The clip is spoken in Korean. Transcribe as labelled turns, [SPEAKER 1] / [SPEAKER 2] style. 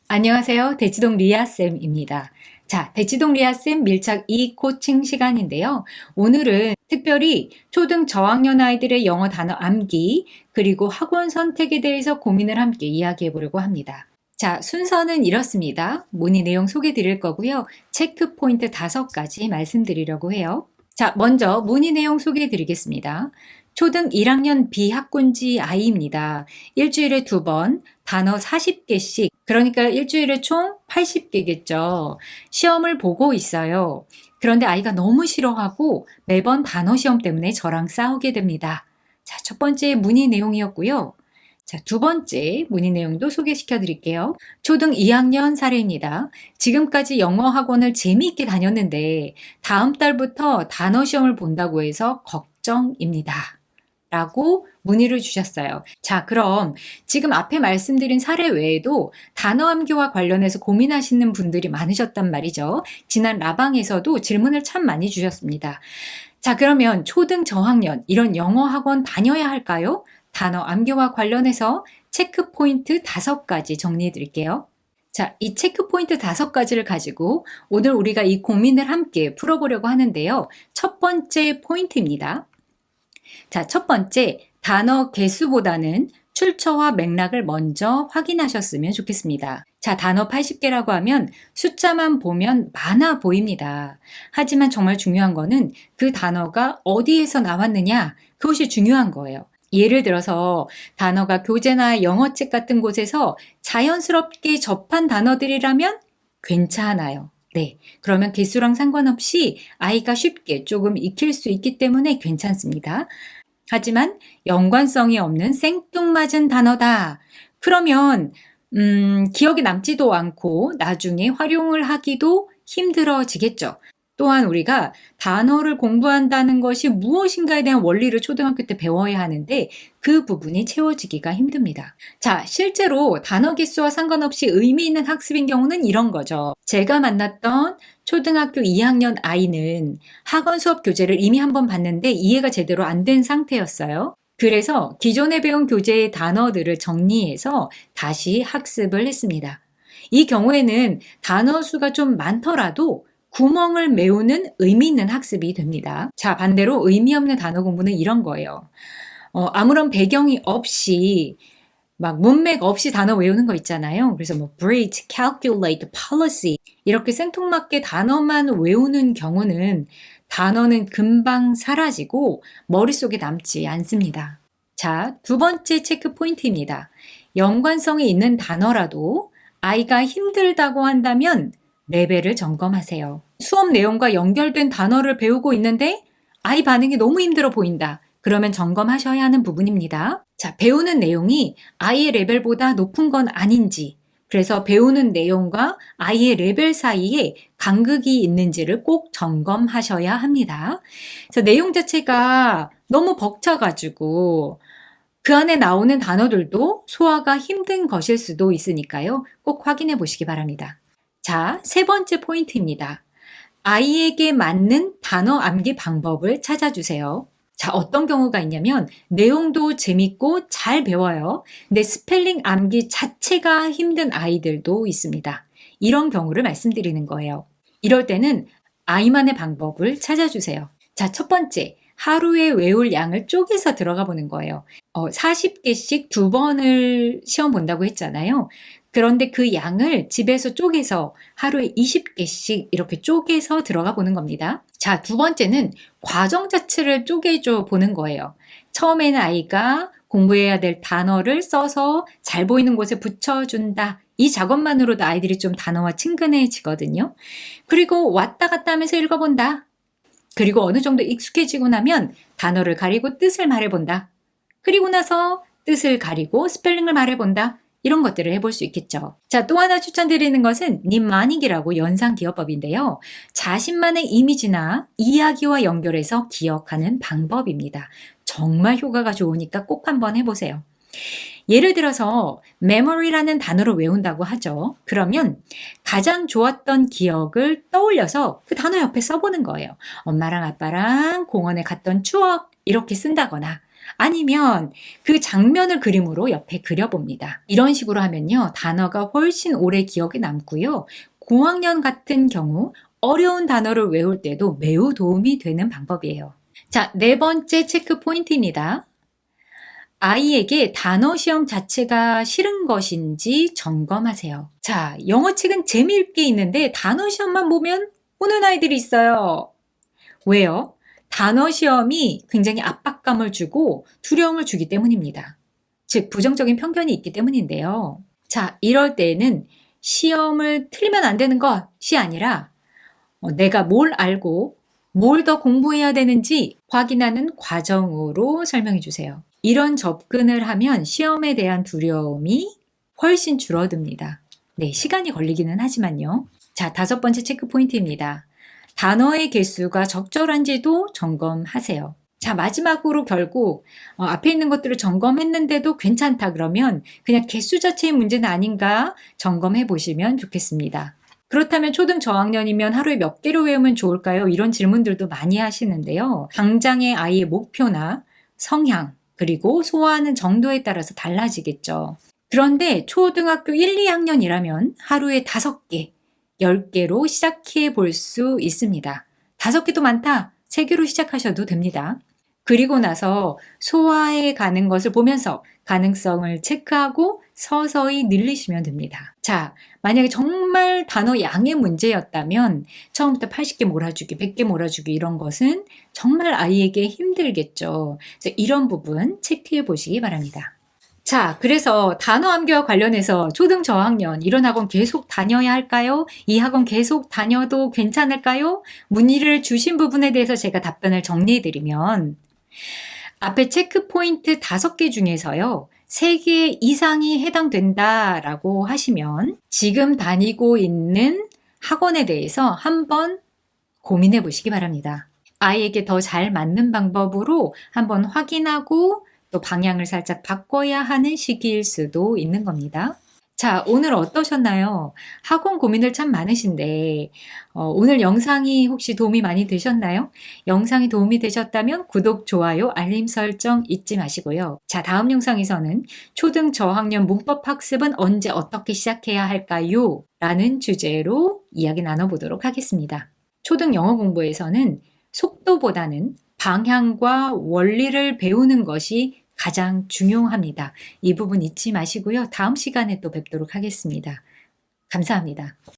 [SPEAKER 1] 안녕하세요. 대치동 리아쌤입니다. 자, 대치동 리아쌤 밀착 2 코칭 시간인데요. 오늘은 특별히 초등 저학년 아이들의 영어 단어 암기, 그리고 학원 선택에 대해서 고민을 함께 이야기해 보려고 합니다. 자, 순서는 이렇습니다. 문의 내용 소개 드릴 거고요. 체크 포인트 5가지 말씀드리려고 해요. 자, 먼저 문의 내용 소개해 드리겠습니다. 초등 1학년 비학군지 아이입니다. 일주일에 2번, 단어 40개씩, 그러니까 일주일에 총 80개겠죠. 시험을 보고 있어요. 그런데 아이가 너무 싫어하고 매번 단어 시험 때문에 저랑 싸우게 됩니다. 자, 첫 번째 문의 내용이었고요. 자, 두 번째 문의 내용도 소개시켜 드릴게요. 초등 2학년 사례입니다. 지금까지 영어 학원을 재미있게 다녔는데 다음 달부터 단어 시험을 본다고 해서 걱정입니다. 라고 문의를 주셨어요. 자, 그럼 지금 앞에 말씀드린 사례 외에도 단어 암기와 관련해서 고민하시는 분들이 많으셨단 말이죠. 지난 라방에서도 질문을 참 많이 주셨습니다. 자, 그러면 초등 저학년 이런 영어 학원 다녀야 할까요? 단어 암기와 관련해서 체크 포인트 5가지 정리해 드릴게요. 자, 이 체크 포인트 5가지를 가지고 오늘 우리가 이 고민을 함께 풀어보려고 하는데요. 첫 번째 포인트입니다. 자, 첫 번째, 단어 개수보다는 출처와 맥락을 먼저 확인하셨으면 좋겠습니다. 자, 단어 80개라고 하면 숫자만 보면 많아 보입니다. 하지만 정말 중요한 거는 그 단어가 어디에서 나왔느냐, 그것이 중요한 거예요. 예를 들어서 단어가 교재나 영어책 같은 곳에서 자연스럽게 접한 단어들이라면 괜찮아요. 네. 그러면 개수랑 상관없이 아이가 쉽게 조금 익힐 수 있기 때문에 괜찮습니다. 하지만 연관성이 없는 생뚱맞은 단어다. 그러면 기억에 남지도 않고 나중에 활용을 하기도 힘들어지겠죠. 또한 우리가 단어를 공부한다는 것이 무엇인가에 대한 원리를 초등학교 때 배워야 하는데 그 부분이 채워지기가 힘듭니다. 자, 실제로 단어 개수와 상관없이 의미 있는 학습인 경우는 이런 거죠. 제가 만났던 초등학교 2학년 아이는 학원 수업 교재를 이미 한번 봤는데 이해가 제대로 안 된 상태였어요. 그래서 기존에 배운 교재의 단어들을 정리해서 다시 학습을 했습니다. 이 경우에는 단어 수가 좀 많더라도 구멍을 메우는 의미 있는 학습이 됩니다. 자, 반대로 의미 없는 단어 공부는 이런 거예요. 아무런 배경이 없이 막 문맥 없이 단어 외우는 거 있잖아요. 그래서 뭐 bridge, calculate, policy 이렇게 생뚱맞게 단어만 외우는 경우는 단어는 금방 사라지고 머릿속에 남지 않습니다. 자, 두 번째 체크 포인트입니다. 연관성이 있는 단어라도 아이가 힘들다고 한다면 레벨을 점검하세요. 수업 내용과 연결된 단어를 배우고 있는데 아이 반응이 너무 힘들어 보인다. 그러면 점검하셔야 하는 부분입니다. 자, 배우는 내용이 아이의 레벨보다 높은 건 아닌지, 그래서 배우는 내용과 아이의 레벨 사이에 간극이 있는지를 꼭 점검하셔야 합니다. 그래서 내용 자체가 너무 벅차가지고 그 안에 나오는 단어들도 소화가 힘든 것일 수도 있으니까요. 꼭 확인해 보시기 바랍니다. 자, 세 번째 포인트입니다. 아이에게 맞는 단어 암기 방법을 찾아주세요. 자, 어떤 경우가 있냐면 내용도 재밌고 잘 배워요. 근데 스펠링 암기 자체가 힘든 아이들도 있습니다. 이런 경우를 말씀드리는 거예요. 이럴 때는 아이만의 방법을 찾아주세요. 자, 첫 번째, 하루에 외울 양을 쪼개서 들어가 보는 거예요. 40개씩 2번을 시험 본다고 했잖아요. 그런데 그 양을 집에서 쪼개서 하루에 20개씩 이렇게 쪼개서 들어가 보는 겁니다. 자, 두 번째는 과정 자체를 쪼개줘 보는 거예요. 처음에는 아이가 공부해야 될 단어를 써서 잘 보이는 곳에 붙여준다. 이 작업만으로도 아이들이 좀 단어와 친근해지거든요. 그리고 왔다 갔다 하면서 읽어본다. 그리고 어느 정도 익숙해지고 나면 단어를 가리고 뜻을 말해본다. 그리고 나서 뜻을 가리고 스펠링을 말해본다. 이런 것들을 해볼 수 있겠죠. 자, 또 하나 추천드리는 것은 님마닉이라고 연상기억법인데요. 자신만의 이미지나 이야기와 연결해서 기억하는 방법입니다. 정말 효과가 좋으니까 꼭 한번 해보세요. 예를 들어서 memory라는 단어를 외운다고 하죠. 그러면 가장 좋았던 기억을 떠올려서 그 단어 옆에 써보는 거예요. 엄마랑 아빠랑 공원에 갔던 추억 이렇게 쓴다거나 아니면 그 장면을 그림으로 옆에 그려봅니다. 이런 식으로 하면요. 단어가 훨씬 오래 기억에 남고요. 고학년 같은 경우 어려운 단어를 외울 때도 매우 도움이 되는 방법이에요. 자, 네 번째 체크 포인트입니다. 아이에게 단어 시험 자체가 싫은 것인지 점검하세요. 자, 영어 책은 재미있게 있는데 단어 시험만 보면 우는 아이들이 있어요. 왜요? 단어 시험이 굉장히 압박감을 주고 두려움을 주기 때문입니다. 즉, 부정적인 편견이 있기 때문인데요. 자, 이럴 때에는 시험을 틀리면 안 되는 것이 아니라 내가 뭘 알고 뭘 더 공부해야 되는지 확인하는 과정으로 설명해 주세요. 이런 접근을 하면 시험에 대한 두려움이 훨씬 줄어듭니다. 네, 시간이 걸리기는 하지만요. 자, 다섯 번째 체크 포인트입니다. 단어의 개수가 적절한지도 점검하세요. 자, 마지막으로 결국 앞에 있는 것들을 점검했는데도 괜찮다 그러면 그냥 개수 자체의 문제는 아닌가 점검해 보시면 좋겠습니다. 그렇다면 초등 저학년이면 하루에 몇 개를 외우면 좋을까요? 이런 질문들도 많이 하시는데요. 당장의 아이의 목표나 성향, 그리고 소화하는 정도에 따라서 달라지겠죠. 그런데 초등학교 1, 2학년이라면 하루에 5개, 10개로 시작해 볼 수 있습니다. 5개도 많다. 3개로 시작하셔도 됩니다. 그리고 나서 소화해 가는 것을 보면서 가능성을 체크하고 서서히 늘리시면 됩니다. 자, 만약에 정말 단어 양의 문제였다면 처음부터 80개 몰아주기, 100개 몰아주기 이런 것은 정말 아이에게 힘들겠죠. 그래서 이런 부분 체크해 보시기 바랍니다. 자, 그래서 단어 암기와 관련해서 초등 저학년 이런 학원 계속 다녀야 할까요? 이 학원 계속 다녀도 괜찮을까요? 문의를 주신 부분에 대해서 제가 답변을 정리해 드리면 앞에 체크 포인트 5개 중에서요. 3개 이상이 해당된다라고 하시면 지금 다니고 있는 학원에 대해서 한번 고민해 보시기 바랍니다. 아이에게 더 잘 맞는 방법으로 한번 확인하고 또 방향을 살짝 바꿔야 하는 시기일 수도 있는 겁니다. 자, 오늘 어떠셨나요? 학원 고민들 참 많으신데 오늘 영상이 혹시 도움이 많이 되셨나요? 영상이 도움이 되셨다면 구독, 좋아요, 알림 설정 잊지 마시고요. 자, 다음 영상에서는 초등 저학년 문법 학습은 언제 어떻게 시작해야 할까요? 라는 주제로 이야기 나눠보도록 하겠습니다. 초등 영어 공부에서는 속도보다는 방향과 원리를 배우는 것이 가장 중요합니다. 이 부분 잊지 마시고요. 다음 시간에 또 뵙도록 하겠습니다. 감사합니다.